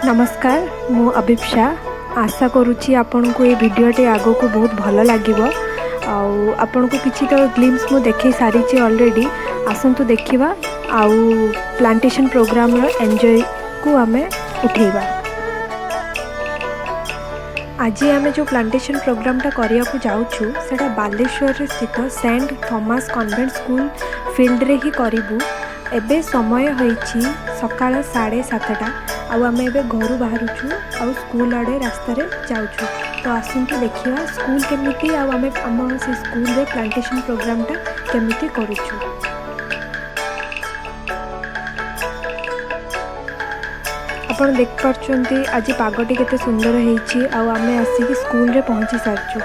नमस्कार मु अभिप्सा आशा करुच्ची आपण को ये वीडियोटे आगो को बहुत भल लगे आपण को किसी तो ग्लिम्स मु देखे सारी ऑलरेडी आसतु देखा आउ प्लांटेशन प्रोग्राम एंजॉय को आम उठेबा। आज आम जो प्लांटेशन प्रोग्रामटा करने को जाऊँ सेटा बालेश्वर स्थित saint Thomas convent school field रे ही करूँ। एबे समय होईची सकाळ 7:30 आउ आम ए घर बाहर स्कूल आड़े रास्त जाऊँ। तो आसतु देखा स्कूल केमिति आम से स्कूल रे प्लांटेशन प्रोग्रामटा केमिति करूँ। आपण देख पार्चंती आज पागटी केते सुंदर होईची आउ आमे आसिक स्कूल रे पहुँची सारचु।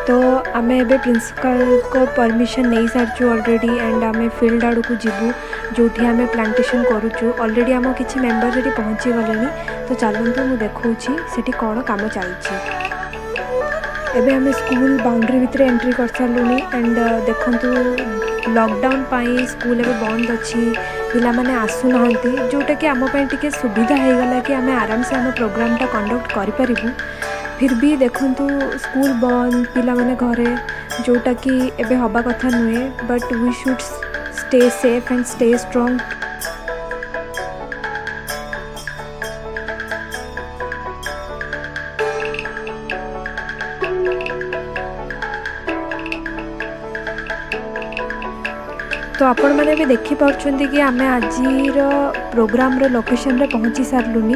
तो आमे एबे प्रिंसिपल को परमिशन नहीं सारचु ऑलरेडी एंड आमे फील्ड आड़ को जीवु जोठी आमे प्लांटेशन करूचु। ऑलरेडी आम किछि मेंबर सेठी पहुँची गलेनी। तो चलंतु मु देखौछि सेठी कोन काम चलछि। एबे आमे स्कूल बाउंड्री भितर एंट्री कर सारलुनी एंड देखंतु लॉकडाउन पाई स्कूल एबे बंद अछि। पिला माने आसु नहंती जोटा कि आम पई टिके सुविधा हो गला कि आमे आराम से आम प्रोग्रामटा कंडक्ट करि परिबु। फिर भी देखंतु स्कूल बंद पिला माने घरे जोटा कि एबे हबा कथा नुहे but we should stay safe and stay strong. तो आपण मैंने भी देखी पार्चंती कि आमे आजिर प्रोग्राम रे लोकेशन रे पहुँची सारलुनी।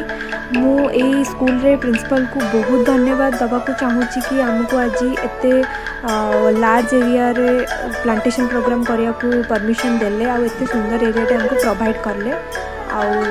मु ए स्कूल रे प्रिंसिपल को बहुत धन्यवाद दबा को चाहूँगी कि आमको आज एते लार्ज एरिया रे प्लांटेशन प्रोग्राम करिया को परमिशन देले आउ एते सुंदर एरिया हमको प्रोवाइड करले। आउ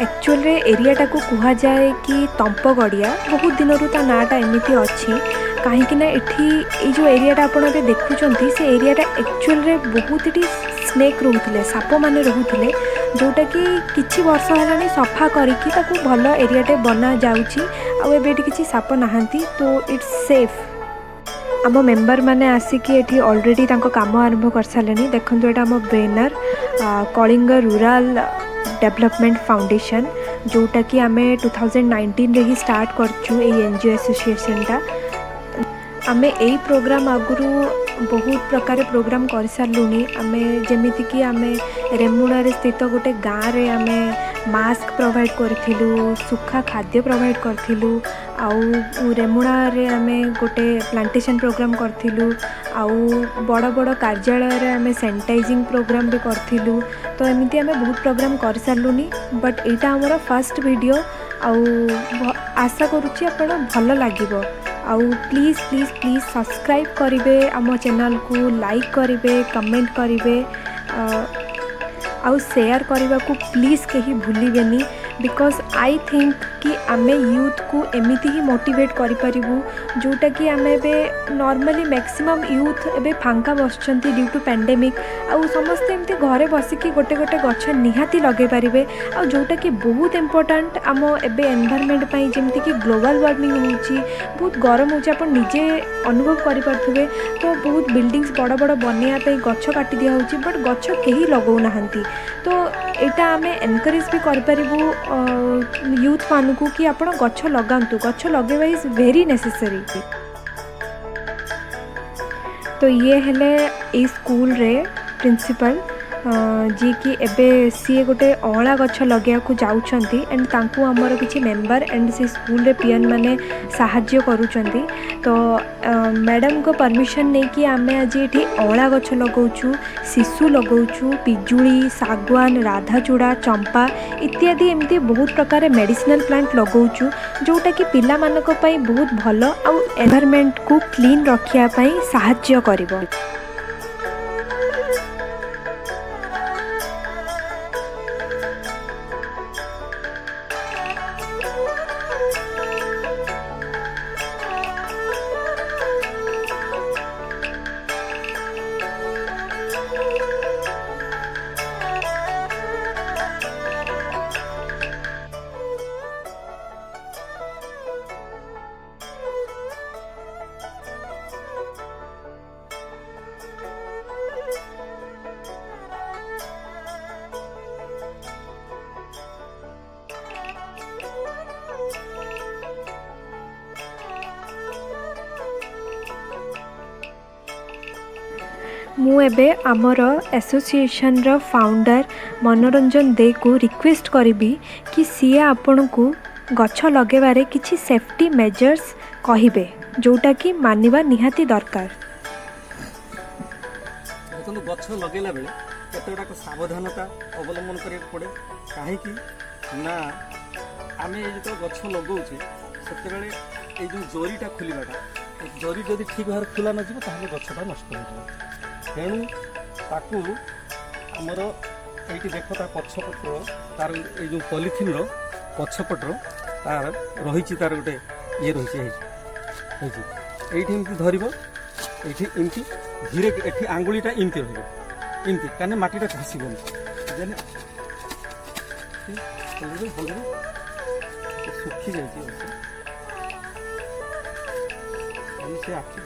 एक्चुअल रे एरियाटा को कहा जाए कि तंप गड़िया बहुत दिन ता नाटा एमती अच्छी कहीं ना ये जो एरियाटा आप देखुं से एरियाटा एक्चुअल रे बहुत ही स्नेक रोते साप मैंने रोते जोटा कि किछि वर्ष है सफा करके भल एरियाटे बना जाऊँगी किसी साप नहांती। तो इट्स सेफ। आम मेंबर माने आसिकी एठी ऑलरेडी काम आरंभ कर सारे। देखो यहाँ आम banner Kalinga rural development foundation जोटा कि आम 2019 रे ही स्टार्ट करचु एनजीओ एसोसिएशनटा। आमे यही प्रोग्राम आगुरी बहुत प्रकार प्रोग्राम कर सारूनी। आमे जेमिति कि आमे रेमुणा रे स्थित गोटे गाँव रे आमे मास्क प्रोवाइड करथिलु, सुखा खाद्य प्रोवाइड करथिलु। आउ रेमुणा रे आमे गोटे प्लांटेशन प्रोग्राम करथिलु। आउ बड़ बड़ कार्यालय रे आमे सैनिटाइजिंग प्रोग्राम भी करथिलु। तो एमिति आमे बहुत प्रोग्राम कर सारूनी बट एटा हमर फर्स्ट वीडियो आउ आशा करूची आपण भल लागिबो। आउ प्लीज़ प्लीज़ प्लीज़ सब्सक्राइब करेंगे आम चैनल को, लाइक करेंगे, कमेंट करेंगे आउ शेयर करने को प्लीज़ कहीं भूलिबेनी। बिकॉज आई थिंक कि आमे यूथ को एमिति ही मोटिवेट करिपरिबु जोटा कि आमे बे नॉर्मली मैक्सिमम यूथ एबे फांका बसचंती ड्यू टू पैंडेमिक आउ समस्ते एमती घरे बसिकी गोटे गोटे गछ निहाती लगे पारिबे आउ जोटा कि बहुत इंपोर्टेंट आम एबे एनवायरनमेंट पई जेमती कि ग्लोबल वार्मिंग होउची बहुत गरम होउची आपण निजे अनुभव करि पारथुबे। तो बहुत बिल्डिंग्स बड़ बड़ बनैया पे गछ काटी दिया होउची बट गछ केही लगौ नाहंती। तो एटा आमे एनकरेज भी करि परिबु यूथ मान को कि आपण गछ लगांतु। गछ लगेबा इज वेरी नेसेसरी। तो ये हेले ए स्कूल रे प्रिंसिपल जी कि एबे सी गोटे अँला गछ लगे को जाउछंती एंड तांकू हमर किछि मेंबर एंड से स्कूल रे पीएन माने साहाय्य करूछंती। तो मैडम को परमिशन नहीं कि आमे आज एठी अँला गछ लगाउछु, शिशु लगाउछु, पिजुली, सागवान, राधाचूड़ा, चंपा इत्यादि एमती बहुत प्रकार मेडिसिनल प्लांट लगाउछु जोटा कि पिला मानक पई बहुत भल आउ एनवायरनमेंट को क्लीन रखिया पई साहाय्य करिवो। मु एबे आमर एसोसिएशन रो फाउंडर मनोरंजन दे को रिक्वेस्ट करी कि सी आपण को गछ लगेबारे किछि सेफ्टी मेजर्स कहिबे जोटा कि मानिबा निहाती दरकार। देखो गछ लगेला बेले केते गुड़ाक सावधानता अवलंबन करिया पड़े कहीं ना आम जो गछ लगौचे से जो जरीटा खोलवाटा जरी जदि ठीक भाव खोला न गछटा नष्ट हो तेणु ताकू आमर ये देख ता पछपट तार जो पॉलिथिन पछपट तार रही तार गोटे ये रही एमती धरब ये धीरे ये आंगुलीटा इमती रही कहीं मटीटा खसबन सुखी जाए से आखि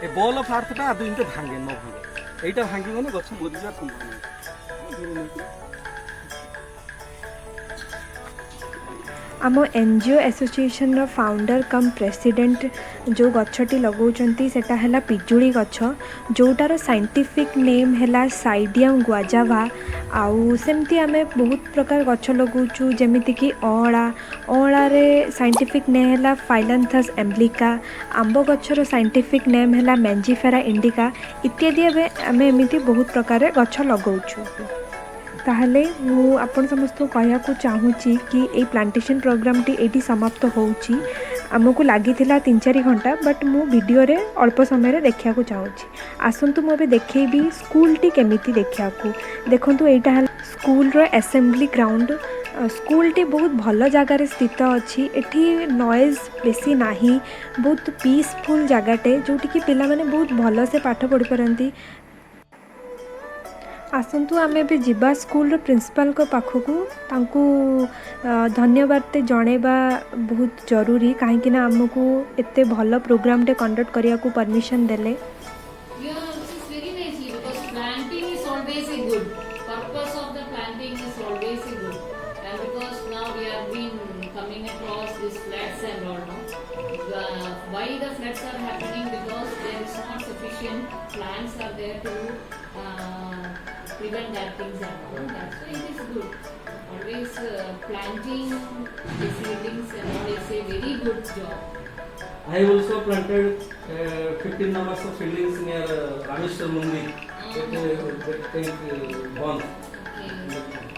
ए बॉल ऑफ अर्थ आदि इनते भांगे न भांगे एटा भांगी गने गछ बोदिला संभावना। आम एनजीओ एसोसिएशन रो फाउंडर कम प्रेसिडेंट जो गछटी लगौचंती सेटा हैला पिजुड़ी गछ जोटार साइंटिफिक नेम हैला साइडियम गुआजावा। आउ सेमती आमे बहुत प्रकार गछ लगौचु जेमिति कि अँला रे साइंटिफिक नेम हैला फाइलैंथस एम्ब्लिका। आंब गछर साइंटिफिक नेम हैला मैंजिफेरा इंडिका इत्यादि आमे एमिति बहुत प्रकार गछ लगौचु। ताहले मु आपण समस्त कहया को चाहूची कि ए प्लांटेशन प्रोग्राम टी एटी समाप्त होउची। आमको लागिथिला 3-4 घंटा बट मु वीडियो रे अल्प समय रे देखिया को चाहूची। आसंतु मु देखेबी स्कूल टी केमिति देखिया को देखंतु एटा हल स्कूल रो असेंबली ग्राउंड। स्कूल टी बहुत भल जगार स्थित अच्छी एठी नॉइज बेसी नाही बहुत पीसफुल जगाटे जोटी कि पिला माने बहुत भल से पाठ पढ़ी पारंती। आसंतु आमे भी जिबा स्कूल प्रिंसिपल को पाखकू तांकू धन्यवाद ते जणेबा बहुत जरूरी कहीं आमको एते भल प्रोग्राम टे कंडक्ट करिया को परमिशन देले। Why the floods are happening? Because there is not sufficient plants are there to prevent that things happen. That's why it is good. Always planting the seedlings and all is a very good job. I also planted 15 numbers of seedlings near Rameshwar Mandir. Bonds.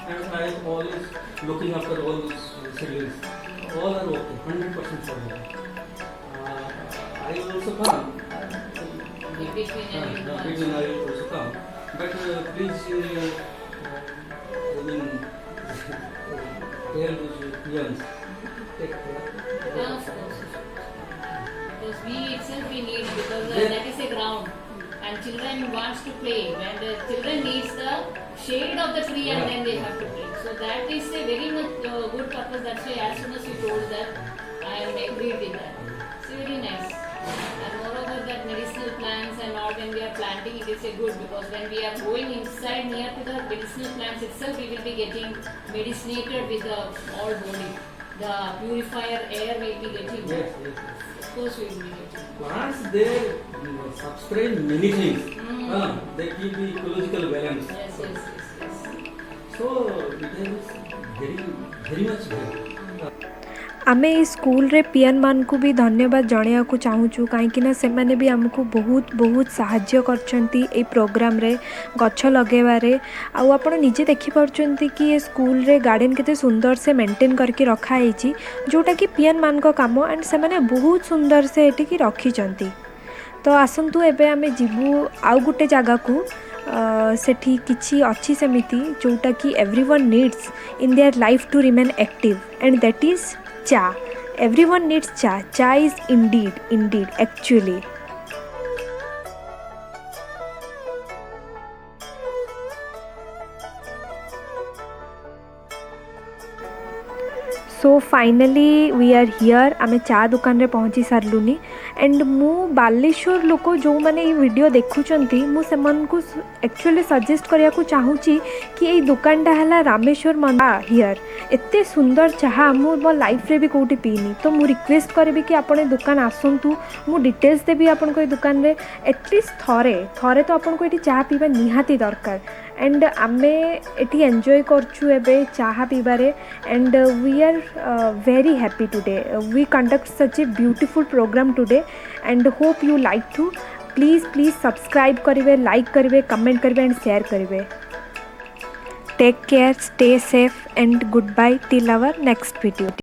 And I am always looking after all those seedlings. All are okay, 100% for me. I will also come. Between I will also come. But please, I mean, tell those youngs, take care. Of course. Because we itself we need, because that is a ground. And children wants to play. When the children needs the shade of the tree and then they have to play. So that is a very much good purpose. That's why as soon as you told that, I am agreed with that. It's very nice. And moreover that medicinal plants and all when we are planting it is a good because when we are going inside near to the medicinal plants itself we will be getting medicinated with the all body. The purifier air will be getting. Yes. Of course we will be getting. Plants they subscribe many things. They keep the ecological balance. Yes. So it is very much good. आमे ई school रे PN मान को भी धन्यवाद जणिया को चाहूचु कहीं से माने भी हमको बहुत साहाय्य करछंती ए प्रोग्राम रे गछ लगेबारे। आउ आपण निजे देखि परछंती कि ये स्कूल रे गार्डन केते सुंदर से मेंटेन करके रखा हेची जोटा कि पीएन मान को काम एंड से माने बहुत सुंदर से एठी की रखी चंती। तो आसंतु एबे आमे जिबु आउ गुटे जागा को सेठी किछि अच्छी सेमिति जोटा कि everyone needs in their life to remain active and that is cha. Everyone needs cha. Cha is indeed actually. So finally we are here आम चा दुकान रे पहुँची सारूनी एंड मु बालेश्वर लोक जो मैंने ये वीडियो देखुंट मुझे एक्चुअली सजेस्ट करने को चाहूँगी कि ये दुकानटा है रामेश्वर मंदिर हियर एते सुंदर चाहा मु मो लाइफ रे भी कौटी पीनी तो मु रिक्वेस्ट करी कि आपने दुकान आसतु मु डिटेल्स देवी आपको दुकान रे एटलिस्ट थरे थरे तो आपको ये चाह पीवा निहाती दरकार एंड आमे एटी एंजॉय करछु एबे चाहा पीबारे and we are very happy today we conduct such a beautiful programme today and hope you like to please subscribe करेंगे लाइक करेंगे कमेंट करेंगे एंड शेयर करेंगे take care stay safe and goodbye till our next video.